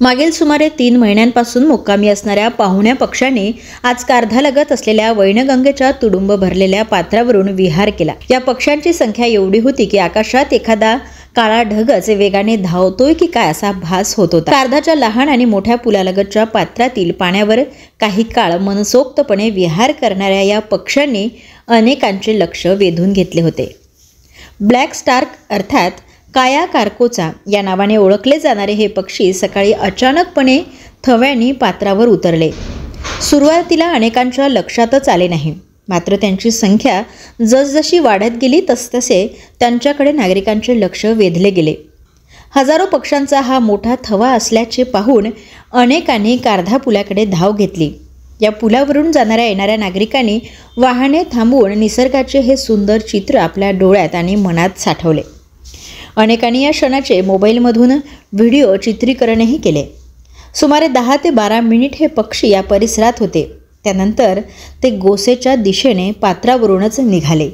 मागील सुमारे 3 महिन्यांपासून मुक्कामी असणाऱ्या पाहुण्या पक्ष्यांनी आज कारधालगत असलेल्या वैनगंगेच्या तुडुंब भरलेल्या पात्रावरून विहार केला। या पक्ष्यांची संख्या एवढी होती की आकाशात एखादा काळा ढगच वेगाने धावतोय की काय असा भास होत होता। कारधाच्या लहान आणि मोठ्या पुलालगतच्या पात्रातील पाण्यावर काही काळ मनसोक्तपणे विहार करणाऱ्या या पक्ष्यांनी अनेकांचे लक्ष वेधून घेतले होते। ब्लॅक स्टार्क अर्थात काया कार्कोचा या नावाने ओळखले जाणारे हे पक्षी सकाळी अचानकपणे थव्यानी पात्रावर उतरले। सुरुवातीला अनेकांच्या लक्षातच आले नाही, मात्र त्यांची संख्या जसजशी वाढत गेली तसतसे त्यांच्याकडे नागरिकांचे लक्ष वेधले गेले। हजारो पक्ष्यांचा हा मोठा थवा असल्याचे पाहून अनेकांनी कारधा पुलाकडे धाव घेतली। या पुलावरून जाणाऱ्या येणाऱ्या नागरिकांनी वाहने थांबवून निसर्गाचे हे सुंदर चित्र आपल्या डोळ्यात आणि मनात साठवले। अनेकांनी या क्षणाचे मोबाईलमधून व्हिडिओ चित्रीकरणही केले। सुमारे 10 ते 12 मिनिट हे पक्षी या परिसरात होते। त्यानंतर ते गोसेच्या दिशेने पात्रावरूनच निघाले।